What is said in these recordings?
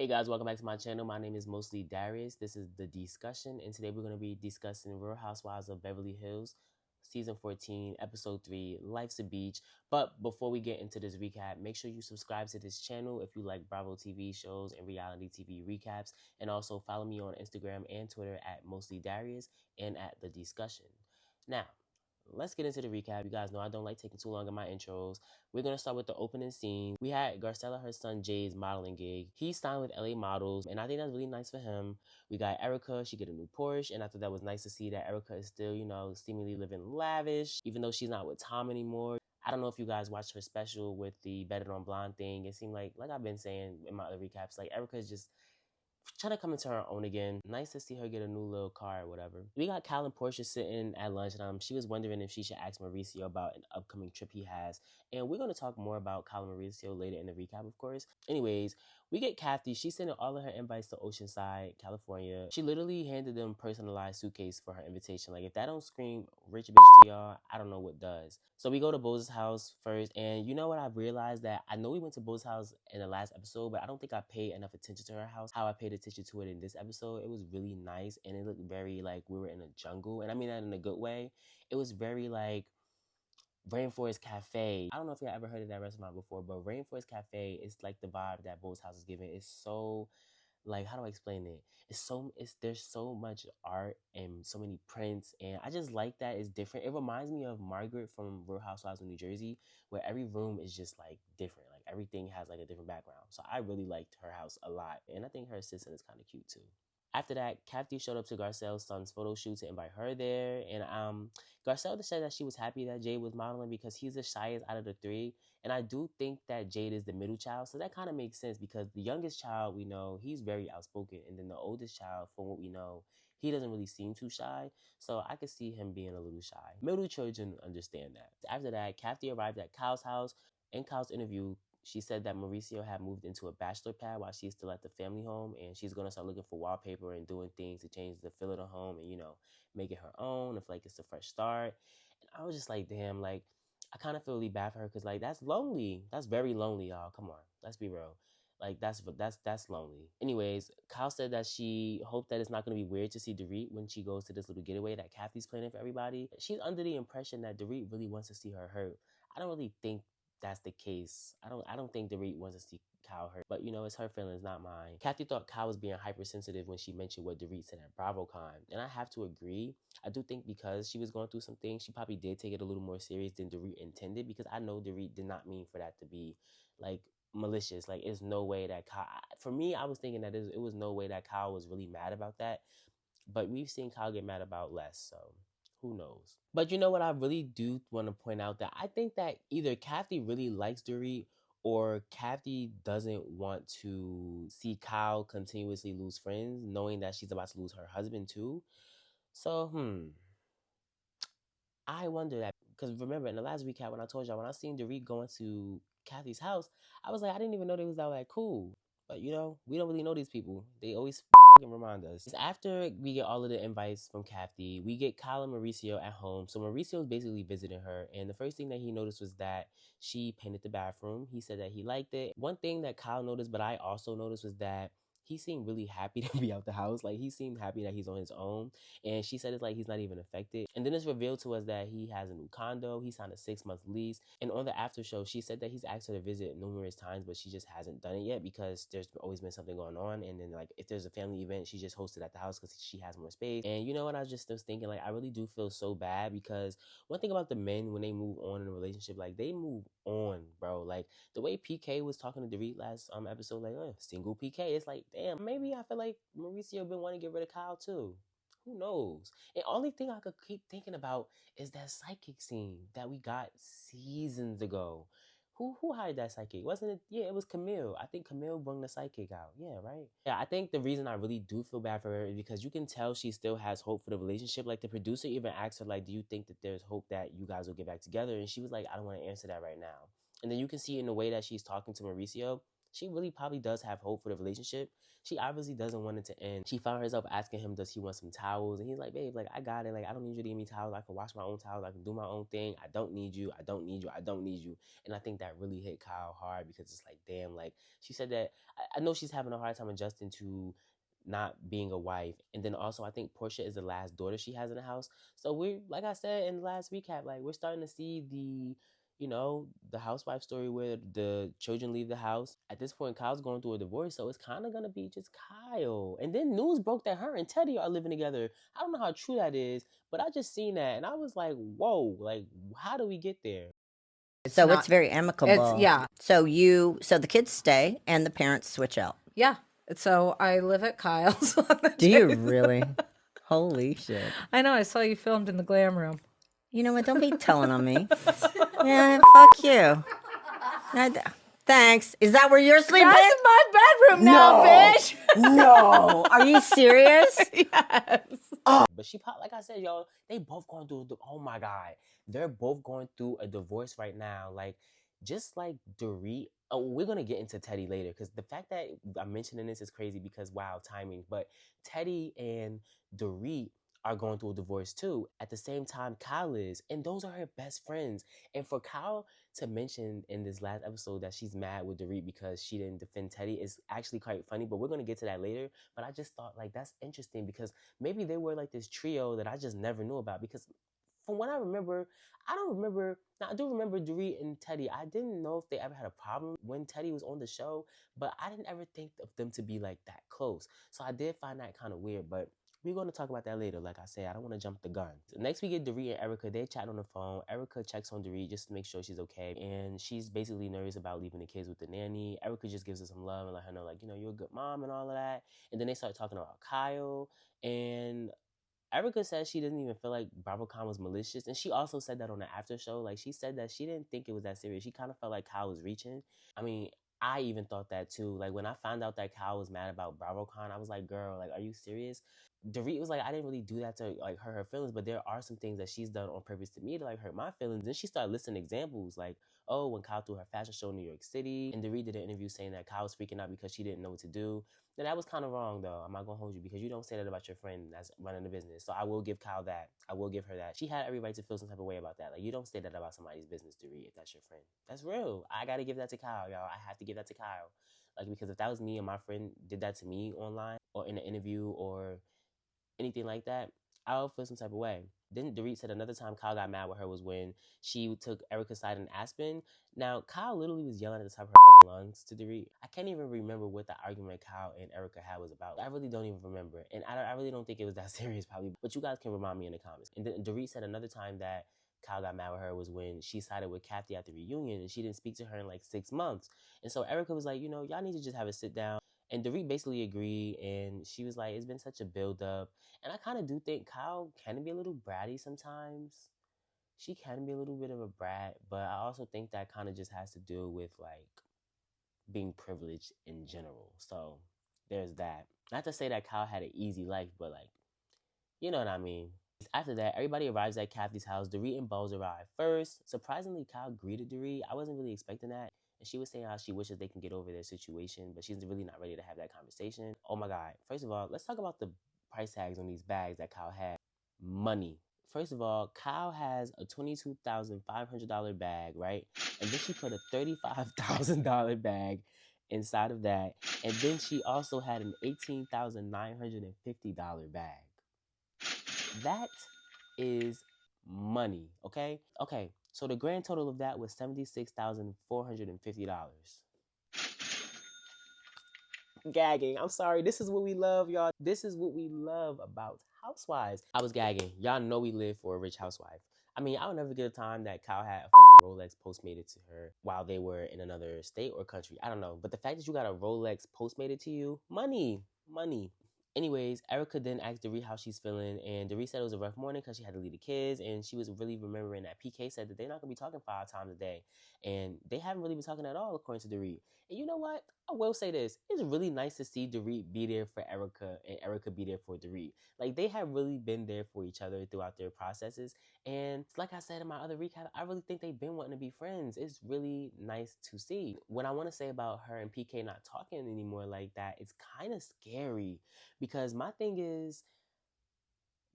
Hey guys, welcome back to my channel. My name is mostlydarius. This is the discussion, and today we're going to be discussing Real Housewives of Beverly Hills, season 14, episode 3, Life's a Beach. But before we get into this recap, make sure you subscribe to this channel if you like Bravo TV shows and reality TV recaps, and also follow me on Instagram and Twitter at mostlydarius and at the discussion. Now, let's get into the recap. You guys know I don't like taking too long in my intros. We're going to start with the opening scene. We had Garcella, her son Jay's modeling gig. He signed with LA Models, and I think that's really nice for him. We got Erica. She get a new Porsche, and I thought that was nice to see that Erica is still, seemingly living lavish, even though she's not with Tom anymore. I don't know if you guys watched her special with the Better on Blonde thing. It seemed like I've been saying in my other recaps, like Erica is just trying to come into her own again. Nice to see her get a new little car or whatever. We got Kyle and Portia sitting at lunch, and she was wondering if she should ask Mauricio about an upcoming trip he has. And we're going to talk more about Kyle and Mauricio later in the recap, of course. Anyways, we get Kathy. She's sending all of her invites to Oceanside, California. She literally handed them personalized suitcase for her invitation. Like, if that don't scream rich bitch to y'all, I don't know what does. So we go to Bose's house first, and you know what I've realized? That I know we went to Bose's house in the last episode, but I don't think I paid enough attention to her house how I paid attention to it in this episode. It was really nice, and it looked very like we were in a jungle, and I mean that in a good way. It was very like Rainforest Cafe. I don't know if you ever heard of that restaurant before, but Rainforest Cafe is like the vibe that Bo's house is giving. It's so, like, how do I explain it? There's so much art and so many prints, and I just like that it's different. It reminds me of Margaret from Real Housewives of New Jersey, where every room is just like different. Like everything has like a different background. So I really liked her house a lot, and I think her assistant is kind of cute too. After that, Kathy showed up to Garcelle's son's photo shoot to invite her there. And Garcelle said that she was happy that Jade was modeling because he's the shyest out of the three. And I do think that Jade is the middle child. So that kind of makes sense because the youngest child, we know, he's very outspoken. And then the oldest child, from what we know, he doesn't really seem too shy. So I could see him being a little shy. Middle children understand that. After that, Kathy arrived at Kyle's house. In Kyle's interview, she said that Mauricio had moved into a bachelor pad while she's still at the family home, and she's going to start looking for wallpaper and doing things to change the feel of the home and, make it her own, if like it's a fresh start. And I was just like, damn, like, I kind of feel really bad for her because, like, that's lonely. That's very lonely, y'all. Come on. Let's be real. Like, that's lonely. Anyways, Kyle said that she hoped that it's not going to be weird to see Dorit when she goes to this little getaway that Kathy's planning for everybody. She's under the impression that Dorit really wants to see her hurt. I don't really think that's the case. I don't think Dorit wants to see Kyle hurt, but it's her feelings, not mine. Kathy thought Kyle was being hypersensitive when she mentioned what Dorit said at BravoCon, and I have to agree. I do think because she was going through some things, she probably did take it a little more serious than Dorit intended, because I know Dorit did not mean for that to be like malicious. Like, it's no way that Kyle, for me, I was thinking that it was no way that Kyle was really mad about that, but we've seen Kyle get mad about less, so who knows? But you know what? I really do want to point out that I think that either Kathy really likes Dorit, or Kathy doesn't want to see Kyle continuously lose friends, knowing that she's about to lose her husband too. So, I wonder that, because remember in the last recap when I told y'all, when I seen Dorit going to Kathy's house, I was like, I didn't even know they was that like cool. But we don't really know these people. They always fucking remind us. After we get all of the invites from Kathy, we get Kyle and Mauricio at home. So Mauricio is basically visiting her, and the first thing that he noticed was that she painted the bathroom. He said that he liked it. One thing that Kyle noticed, but I also noticed, was that he seemed really happy to be out the house. Like, he seemed happy that he's on his own. And she said it's like he's not even affected. And then it's revealed to us that he has a new condo. He signed a 6-month lease. And on the after show, she said that he's asked her to visit numerous times, but she just hasn't done it yet because there's always been something going on. And then, like, if there's a family event, she just hosted at the house because she has more space. And you know what? I was thinking, like, I really do feel so bad, because one thing about the men, when they move on in a relationship, like, they move on, bro. Like, the way PK was talking to Dorit last episode, like, single PK, it's like, damn, maybe I feel like Mauricio been wanting to get rid of Kyle too. Who knows? And only thing I could keep thinking about is that psychic scene that we got seasons ago. Who hired that psychic? Wasn't it? Yeah, it was Camille. I think Camille brought the psychic out. Yeah, right? Yeah, I think the reason I really do feel bad for her is because you can tell she still has hope for the relationship. Like, the producer even asked her, like, do you think that there's hope that you guys will get back together? And she was like, I don't want to answer that right now. And then you can see in the way that she's talking to Mauricio, she really probably does have hope for the relationship. She obviously doesn't want it to end. She found herself asking him, does he want some towels? And he's like, babe, like, I got it. Like, I don't need you to give me towels. I can wash my own towels. I can do my own thing. I don't need you. I don't need you. I don't need you. And I think that really hit Kyle hard because it's like, damn, like, she said that, I know she's having a hard time adjusting to not being a wife. And then also, I think Portia is the last daughter she has in the house. So we're, like I said in the last recap, like, we're starting to see the housewife story where the children leave the house. At this point, Kyle's going through a divorce, so it's kind of going to be just Kyle. And then news broke that her and Teddy are living together. I don't know how true that is, but I just seen that and I was like, whoa, like, how do we get there? It's very amicable. Yeah. So the kids stay and the parents switch out. Yeah. So I live at Kyle's. Do you really? Holy shit. I know. I saw you filmed in the glam room. You know what? Don't be telling on me. Yeah, fuck you. Thanks. Is that where you're sleeping? That's my bedroom now, bitch. No. Are you serious? Yes. But like I said, y'all, they both going through, oh my God. They're both going through a divorce right now. Like, just like Dorit. Oh, we're going to get into Teddy later because the fact that I'm mentioning this is crazy because, wow, timing. But Teddy and Dorit are going through a divorce too. At the same time, Kyle is. And those are her best friends. And for Kyle to mention in this last episode that she's mad with Dorit because she didn't defend Teddy is actually quite funny. But we're going to get to that later. But I just thought, like, that's interesting because maybe they were like this trio that I just never knew about because from what I remember, I don't remember. Now, I do remember Dorit and Teddy. I didn't know if they ever had a problem when Teddy was on the show, but I didn't ever think of them to be like that close. So I did find that kind of weird, but we're going to talk about that later. Like I said, I don't want to jump the gun. So next we get Dorit and Erica. They chat on the phone. Erica checks on Dorit just to make sure she's okay. And she's basically nervous about leaving the kids with the nanny. Erica just gives her some love and let her know, like, you're a good mom and all of that. And then they start talking about Kyle. And Erica says she didn't even feel like BravoCon was malicious. And she also said that on the after show. Like, she said that she didn't think it was that serious. She kind of felt like Kyle was reaching. I mean, I even thought that too. Like, when I found out that Kyle was mad about BravoCon, I was like, girl, like, are you serious? Dorit was like, I didn't really do that to, like, hurt her feelings, but there are some things that she's done on purpose to me to, like, hurt my feelings. Then she started listing examples, like, oh, when Kyle threw her fashion show in New York City, and Dorit did an interview saying that Kyle was freaking out because she didn't know what to do. Then that was kind of wrong, though. I'm not going to hold you because you don't say that about your friend that's running the business. So I will give Kyle that. I will give her that. She had every right to feel some type of way about that. Like, you don't say that about somebody's business, Dorit, if that's your friend. That's real. I got to give that to Kyle, y'all. I have to give that to Kyle. Like, because if that was me and my friend did that to me online or in an interview or anything like that, I'll feel some type of way. Then Dorit said another time Kyle got mad with her was when she took Erica's side in Aspen. Now, Kyle literally was yelling at the top of her fucking lungs to Dorit. I can't even remember what the argument Kyle and Erica had was about. I really don't even remember. And I really don't think it was that serious probably. But you guys can remind me in the comments. And then Dorit said another time that Kyle got mad with her was when she sided with Kathy at the reunion and she didn't speak to her in like 6 months. And so Erica was like, y'all need to just have a sit down. And Dorit basically agreed, and she was like, it's been such a build-up. And I kind of do think Kyle can be a little bratty sometimes. She can be a little bit of a brat, but I also think that kind of just has to do with, like, being privileged in general. So there's that. Not to say that Kyle had an easy life, but, like, you know what I mean. After that, everybody arrives at Kathy's house. Dorit and Boz arrive first. Surprisingly, Kyle greeted Dorit. I wasn't really expecting that. And she was saying how she wishes they can get over their situation, but she's really not ready to have that conversation. Oh my God. First of all, let's talk about the price tags on these bags that Kyle had. Money. First of all, Kyle has a $22,500 bag, right? And then she put a $35,000 bag inside of that. And then she also had an $18,950 bag. That is money, okay? Okay, so the grand total of that was $76,450. Gagging. I'm sorry. This is what we love, y'all. This is what we love about housewives. I was gagging. Y'all know we live for a rich housewife. I mean, I'll never get a time that Kyle had a fucking Rolex postmated to her while they were in another state or country. I don't know. But the fact that you got a Rolex postmated to you, money. Anyways, Erica then asked Dorit how she's feeling, and Dorit said it was a rough morning because she had to leave the kids, and she was really remembering that PK said that they're not going to be talking 5 times a day, and they haven't really been talking at all, according to Dorit. And you know what? I will say this. It's really nice to see Dorit be there for Erica, and Erica be there for Dorit. Like, they have really been there for each other throughout their processes, and like I said in my other recap, I really think they've been wanting to be friends. It's really nice to see. What I want to say about her and PK not talking anymore like that, it's kind of scary. Because my thing is,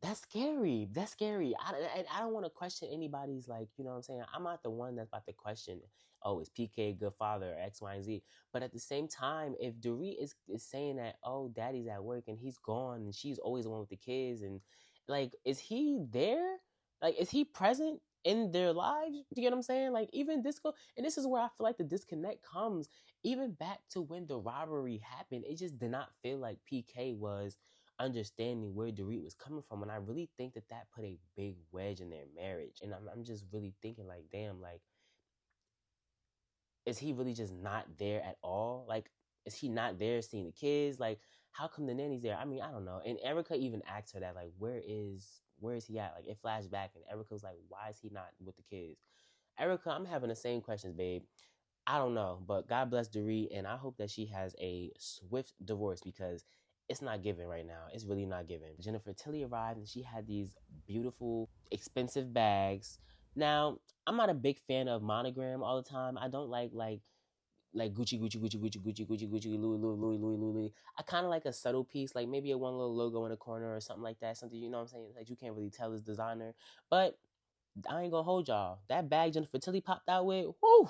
that's scary. That's scary. I don't want to question anybody's, like, you know what I'm saying? I'm not the one that's about to question, oh, is PK a good father or X, Y, and Z. But at the same time, if Dorit is saying that, oh, daddy's at work and he's gone and she's always the one with the kids, and like, is he there? Like, is he present in their lives? Do you get what I'm saying? Like, even and this is where I feel like the disconnect comes. Even back to when the robbery happened, it just did not feel like PK was understanding where Dorit was coming from. And I really think that that put a big wedge in their marriage. And I'm just really thinking, like, damn, like, is he really just not there at all? Like, is he not there seeing the kids? Like, how come the nanny's there? I mean, I don't know. And Erica even asked her that, like, where is he at? Like, it flashed back, and Erica was like, why is he not with the kids? Erica, I'm having the same questions, babe. I don't know, but God bless Dorit, and I hope that she has a swift divorce, because it's not giving right now. It's really not giving. Jennifer Tilly arrived, and she had these beautiful, expensive bags. Now, I'm not a big fan of monogram all the time. I don't like Gucci, Gucci, Gucci, Gucci, Gucci, Gucci, Gucci, Louis, Louis, Louis, Louis, Louis. I kind of like a subtle piece, like maybe a one little logo in the corner or something like that. Something, you know what I'm saying? Like, you can't really tell it's designer. But I ain't gonna hold y'all. That bag Jennifer Tilly popped out with, whoo!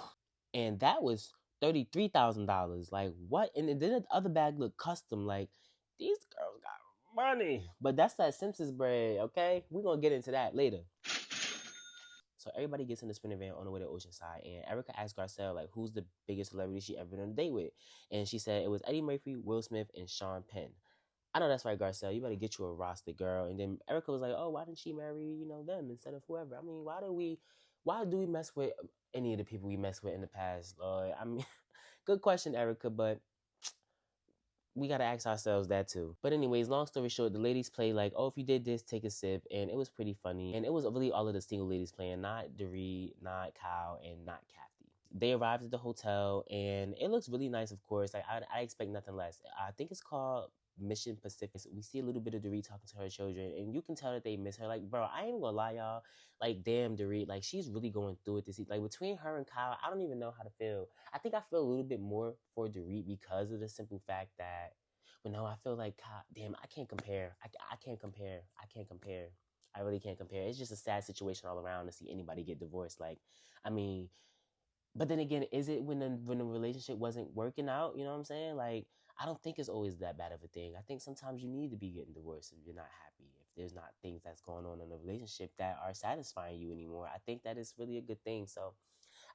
And that was $33,000. Like, what? And then the other bag looked custom. Like, these girls got money. But that's that Simpsons bread, okay? We're gonna get into that later. So everybody gets in the sprinter van on the way to Oceanside, and Erica asked Garcelle, like, who's the biggest celebrity she ever been on a date with? And she said it was Eddie Murphy, Will Smith, and Sean Penn. I know that's right, Garcelle. You better get you a roster, girl. And then Erica was like, oh, why didn't she marry, them instead of whoever? I mean, why do we mess with any of the people we messed with in the past, Lord? I mean, good question, Erica, but we gotta ask ourselves that too. But anyways, long story short, the ladies play like, oh, if you did this, take a sip, and it was pretty funny. And it was really all of the single ladies playing, not Dorit, not Kyle, and not Kathy. They arrived at the hotel, and it looks really nice, of course. Like, I expect nothing less. I think it's called Mission Pacific. We see a little bit of Dorit talking to her children, and you can tell that they miss her. Like, bro, I ain't gonna lie, y'all. Like, damn, Dorit, like, she's really going through it this season. Like, between her and Kyle, I don't even know how to feel. I think I feel a little bit more for Dorit because of the simple fact that, but no, I feel like, Kyle, damn, I can't compare. I can't compare. I can't compare. I really can't compare. It's just a sad situation all around to see anybody get divorced. Like, I mean, but then again, is it when the relationship wasn't working out? You know what I'm saying? Like, I don't think it's always that bad of a thing. I think sometimes you need to be getting divorced if you're not happy. If there's not things that's going on in a relationship that are satisfying you anymore, I think that is really a good thing. So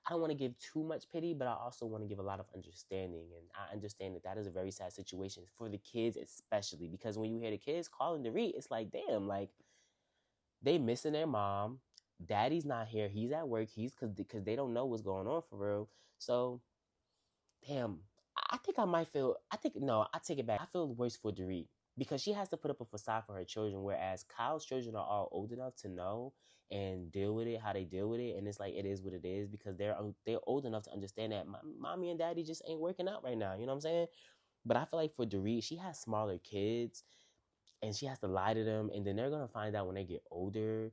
I don't want to give too much pity, but I also want to give a lot of understanding. And I understand that that is a very sad situation for the kids, especially because when you hear the kids calling Dorit, it's like, damn, like, they missing their mom. Daddy's not here. He's at work. He's because they don't know what's going on for real. So, damn, I think I might feel. I think no, I take it back. I feel worse for Dorit because she has to put up a facade for her children, whereas Kyle's children are all old enough to know and deal with it how they deal with it, and it's like it is what it is because they're old enough to understand that mommy and daddy just ain't working out right now. You know what I'm saying? But I feel like for Dorit, she has smaller kids, and she has to lie to them, and then they're gonna find out when they get older.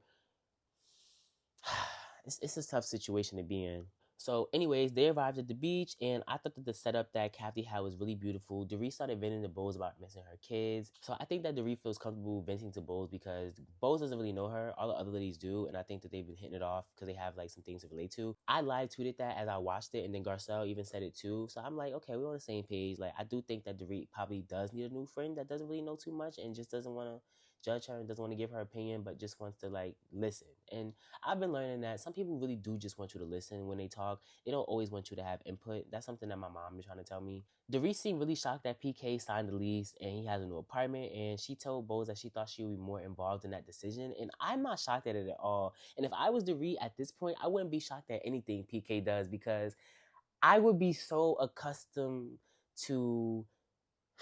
It's a tough situation to be in. So, anyways, they arrived at the beach, and I thought that the setup that Kathy had was really beautiful. Dorit started venting to Bose about missing her kids. So, I think that Dorit feels comfortable venting to Bose because Bose doesn't really know her. All the other ladies do, and I think that they've been hitting it off because they have like some things to relate to. I live tweeted that as I watched it, and then Garcelle even said it too. So, I'm like, okay, we're on the same page. Like, I do think that Dorit probably does need a new friend that doesn't really know too much and just doesn't want to judge her and doesn't want to give her opinion, but just wants to like listen. And I've been learning that some people really do just want you to listen when they talk. They don't always want you to have input. That's something that my mom been trying to tell me. Dorit seemed really shocked that PK signed the lease and he has a new apartment, and she told Bose that she thought she would be more involved in that decision, and I'm not shocked at it at all. And if I was Dorit at this point, I wouldn't be shocked at anything PK does because I would be so accustomed to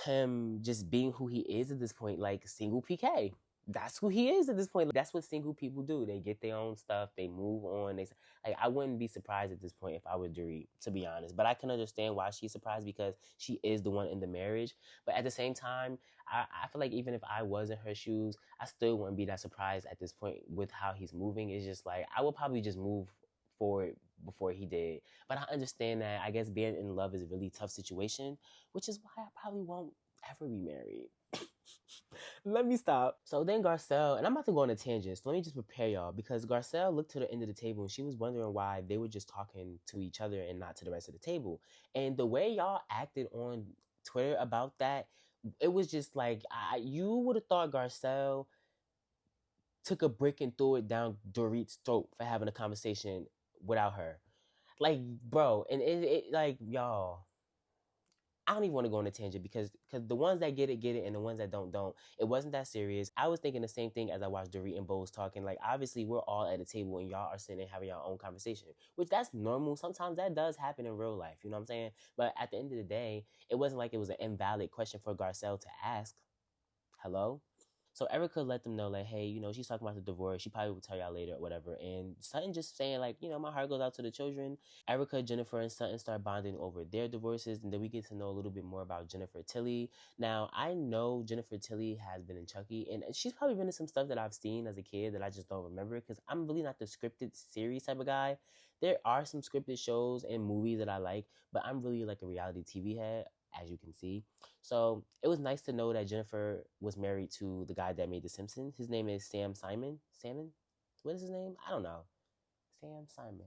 him just being who he is at this point, like single PK. That's who he is at this point. That's what single people do. They get their own stuff. They move on. Like, I wouldn't be surprised at this point if I were Dorit, to be honest. But I can understand why she's surprised because she is the one in the marriage. But at the same time, I feel like even if I was in her shoes, I still wouldn't be that surprised at this point with how he's moving. It's just like I would probably just move forward before he did. But I understand that I guess being in love is a really tough situation, which is why I probably won't ever be married. Let me stop. So then Garcelle, and I'm about to go on a tangent, so let me just prepare y'all, because Garcelle looked to the end of the table and she was wondering why they were just talking to each other and not to the rest of the table. And the way y'all acted on Twitter about that, it was just like, you would have thought Garcelle took a brick and threw it down Dorit's throat for having a conversation without her. Like, bro, and it like, y'all, I don't even want to go on a tangent because the ones that get it, and the ones that don't. It wasn't that serious. I was thinking the same thing as I watched Dorit and Bose talking. Like, obviously, we're all at a table and y'all are sitting and having your own conversation, which that's normal. Sometimes that does happen in real life. You know what I'm saying? But at the end of the day, it wasn't like it was an invalid question for Garcelle to ask. Hello? So Erica let them know, like, hey, you know, she's talking about the divorce. She probably will tell y'all later or whatever. And Sutton just saying, like, you know, my heart goes out to the children. Erica, Jennifer, and Sutton start bonding over their divorces. And then we get to know a little bit more about Jennifer Tilly. Now, I know Jennifer Tilly has been in Chucky. And she's probably been in some stuff that I've seen as a kid that I just don't remember. Because I'm really not the scripted series type of guy. There are some scripted shows and movies that I like. But I'm really like a reality TV head, as you can see. So it was nice to know that Jennifer was married to the guy that made The Simpsons. His name is Sam Simon. Salmon? What is his name? I don't know. Sam Simon.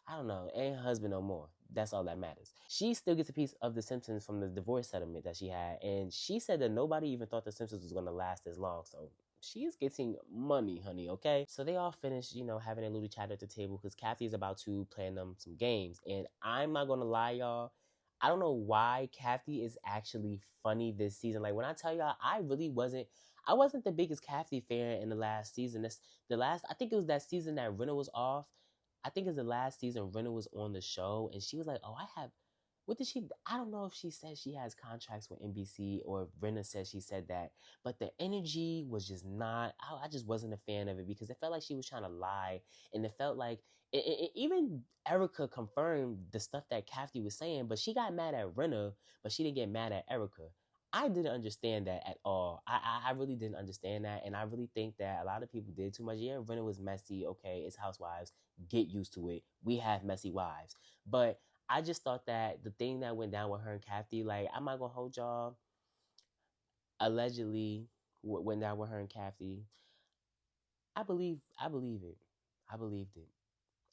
I don't know. Ain't her husband no more. That's all that matters. She still gets a piece of The Simpsons from the divorce settlement that she had. And she said that nobody even thought The Simpsons was going to last as long. So she is getting money, honey, okay? So they all finished, you know, having a little chat at the table because Kathy is about to plan them some games. And I'm not going to lie, y'all. I don't know why Kathy is actually funny this season. Like, when I tell y'all, I wasn't the biggest Kathy fan in the last season. I think it was that season that Renna was off. I think it's the last season Renna was on the show, and she was like, what did she, I don't know if she said she has contracts with NBC or if Renna said she said that, but the energy was just not, I just wasn't a fan of it because it felt like she was trying to lie, and it felt like, even Erica confirmed the stuff that Kathy was saying, but she got mad at Renna, but she didn't get mad at Erica. I didn't understand that at all. I really didn't understand that, and I really think that a lot of people did too much. Yeah, Renna was messy. Okay, it's Housewives. Get used to it. We have messy wives. But I just thought that the thing that went down with her and Kathy, like, I'm not gonna hold y'all. Allegedly, what went down with her and Kathy. I believe it. I believed it.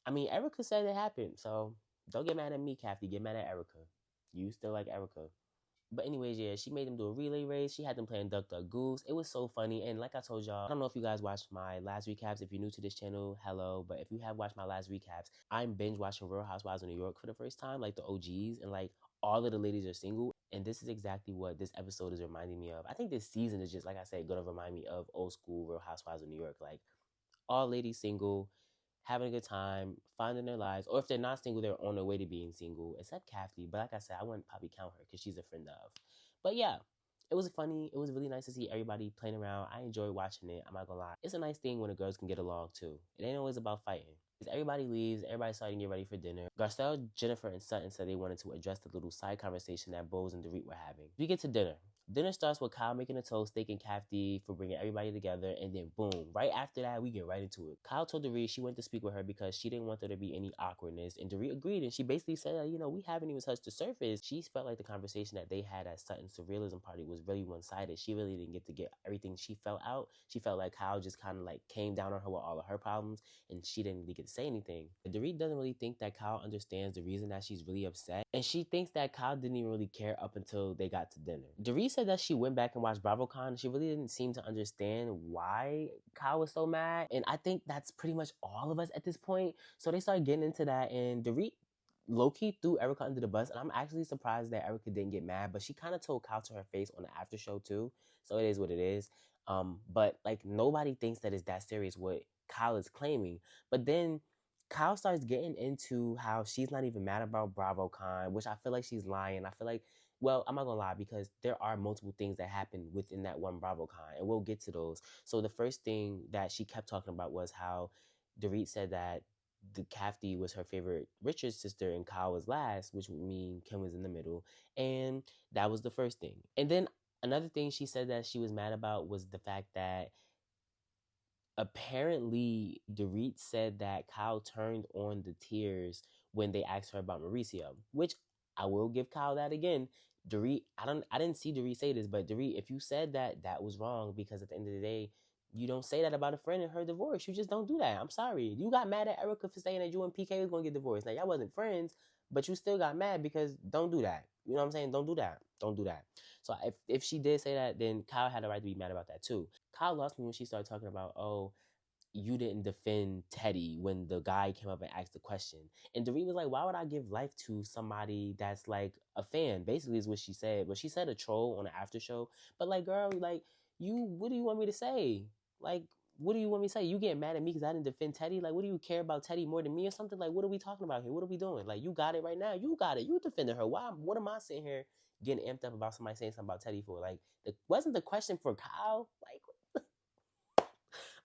I mean, Erica said it happened, so don't get mad at me, Kathy. Get mad at Erica. You still like Erica. But anyways, yeah, she made them do a relay race. She had them playing Duck Duck Goose. It was so funny. And like I told y'all, I don't know if you guys watched my last recaps. If you're new to this channel, hello. But if you have watched my last recaps, I'm binge watching Real Housewives of New York for the first time, like the OGs. And like all of the ladies are single. And this is exactly what this episode is reminding me of. I think this season is just, like I said, going to remind me of old school Real Housewives of New York. Like all ladies single, having a good time, finding their lives, or if they're not single, they're on their way to being single, except Kathy. But like I said, I wouldn't probably count her because she's a friend of. But yeah, it was funny. It was really nice to see everybody playing around. I enjoyed watching it. I'm not gonna lie. It's a nice thing when the girls can get along too. It ain't always about fighting. As everybody leaves, everybody's starting to get ready for dinner. Garcelle, Jennifer, and Sutton said they wanted to address the little side conversation that Bose and Dorit were having. We get to dinner. Dinner starts with Kyle making a toast, thanking Kathy for bringing everybody together, and then boom, right after that, we get right into it. Kyle told Dorit she went to speak with her because she didn't want there to be any awkwardness, and Dorit agreed, and she basically said, you know, we haven't even touched the surface. She felt like the conversation that they had at Sutton's surrealism party was really one-sided. She really didn't get to get everything she felt out. She felt like Kyle just kind of like came down on her with all of her problems, and she didn't really get to say anything. Dorit doesn't really think that Kyle understands the reason that she's really upset, and she thinks that Kyle didn't even really care up until they got to dinner. Dorit said that she went back and watched BravoCon, and she really didn't seem to understand why Kyle was so mad, and I think that's pretty much all of us at this point. So they started getting into that, and Dorit low-key threw Erica under the bus, and I'm actually surprised that Erica didn't get mad, but she kind of told Kyle to her face on the after show too, so it is what it is. But like nobody thinks that it's that serious what Kyle is claiming. But then Kyle starts getting into how she's not even mad about BravoCon, which I feel like she's lying. I feel like Well, I'm not gonna lie because there are multiple things that happen within that one BravoCon, and we'll get to those. So the first thing that she kept talking about was how Dorit said that the Kafti was her favorite Richard's sister and Kyle was last, which would mean Kim was in the middle. And that was the first thing. And then another thing she said that she was mad about was the fact that apparently Dorit said that Kyle turned on the tears when they asked her about Mauricio, which I will give Kyle that again. Dorit, I didn't see Dorit say this, but Dorit, if you said that, that was wrong because at the end of the day, you don't say that about a friend in her divorce. You just don't do that. I'm sorry. You got mad at Erica for saying that you and PK was gonna get divorced. Now y'all wasn't friends, but you still got mad because don't do that. You know what I'm saying? Don't do that. Don't do that. So if she did say that, then Kyle had the right to be mad about that too. Kyle lost me when she started talking about, oh, you didn't defend Teddy when the guy came up and asked the question. And Dorit was like, why would I give life to somebody that's like a fan? Basically is what she said. But she said a troll on the after show. But like, girl, like, what do you want me to say? Like, what do you want me to say? You getting mad at me because I didn't defend Teddy? Like, what do you care about Teddy more than me or something? Like, what are we talking about here? What are we doing? Like, you got it right now. You got it. You defended her. Why? What am I sitting here getting amped up about somebody saying something about Teddy for? Like, wasn't the question for Kyle?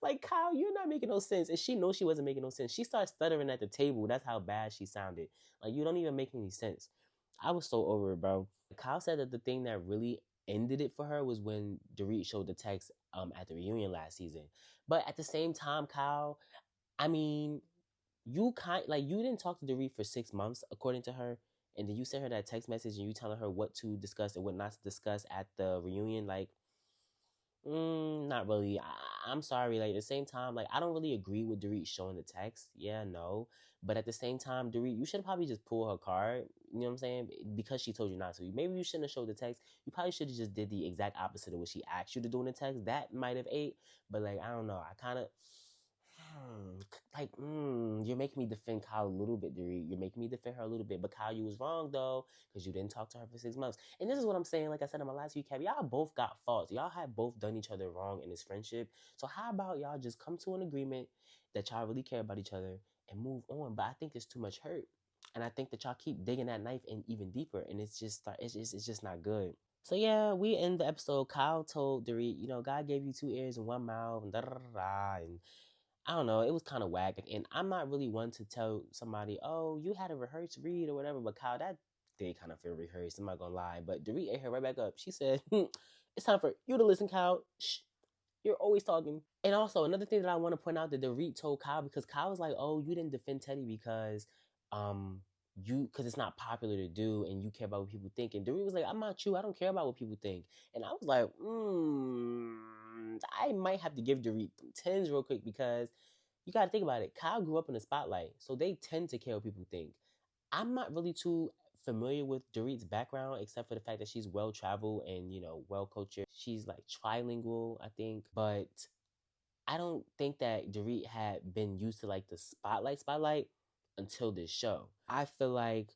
Like, Kyle, you're not making no sense. And she knows she wasn't making no sense. She started stuttering at the table. That's how bad she sounded. Like, you don't even make any sense. I was so over it, bro. Kyle said that the thing that really ended it for her was when Dorit showed the text at the reunion last season. But at the same time, Kyle, I mean, you didn't talk to Dorit for 6 months, according to her, and then you sent her that text message and you telling her what to discuss and what not to discuss at the reunion. Like, not really. I'm sorry. Like at the same time, like I don't really agree with Dorit showing the text. Yeah, no. But at the same time, Dorit, you should probably just pull her card. You know what I'm saying? Because she told you not to. Maybe you shouldn't have showed the text. You probably should have just did the exact opposite of what she asked you to do in the text. That might have ate. But like I don't know. I kind of you're making me defend Kyle a little bit, Dorit. You're making me defend her a little bit. But Kyle, you was wrong though, because you didn't talk to her for 6 months. And this is what I'm saying. Like I said in my last recap, y'all both got faults. Y'all have both done each other wrong in this friendship. So how about y'all just come to an agreement that y'all really care about each other and move on? But I think there's too much hurt. And I think that y'all keep digging that knife in even deeper, and it's just not good. So yeah, we end the episode. Kyle told Dorit, God gave you 2 ears and 1 mouth, and da da da da, and I don't know, it was kind of whack. And I'm not really one to tell somebody, oh, you had a rehearsed read or whatever. But Kyle, that did kind of feel rehearsed. I'm not gonna lie. But Dorit ate her right back up. She said, it's time for you to listen, Kyle. Shh. You're always talking. And also another thing that I want to point out that Dorit told Kyle, because Kyle was like, oh, you didn't defend Teddy because because it's not popular to do and you care about what people think. And Dorit was like, I'm not you. I don't care about what people think. And I was like, I might have to give Dorit some tens real quick because you got to think about it. Kyle grew up in the spotlight, so they tend to care what people think. I'm not really too familiar with Dorit's background, except for the fact that she's well traveled and well cultured. She's like trilingual, I think, but I don't think that Dorit had been used to like the spotlight until this show. I feel like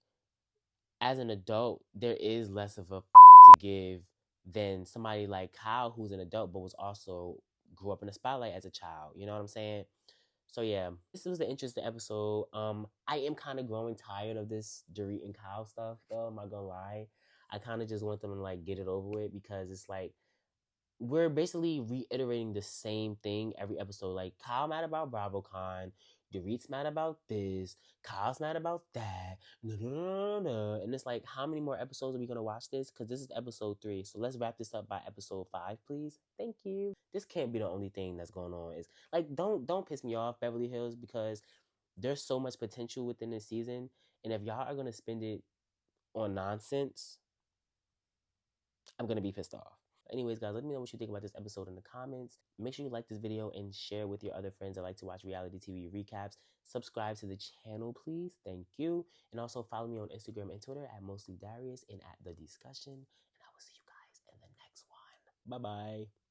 as an adult, there is less of a to give than somebody like Kyle, who's an adult but was also grew up in the spotlight as a child. You know what I'm saying? So yeah, this was an interesting episode. I am kind of growing tired of this Dorit and Kyle stuff, though. I'm not gonna lie. I kind of just want them to like get it over with because it's like we're basically reiterating the same thing every episode. Like Kyle mad about BravoCon, Dorit's mad about this, Kyle's mad about that, and it's like, how many more episodes are we gonna watch this? Because this is episode 3, so let's wrap this up by episode 5, please. Thank you. This can't be the only thing that's going on. Is like, don't piss me off, Beverly Hills, because there's so much potential within this season, and if y'all are gonna spend it on nonsense, I'm gonna be pissed off. Anyways, guys, let me know what you think about this episode in the comments. Make sure you like this video and share with your other friends that like to watch reality TV recaps. Subscribe to the channel, please. Thank you. And also follow me on Instagram and Twitter at mostlydarius and at The Discussion. And I will see you guys in the next one. Bye-bye.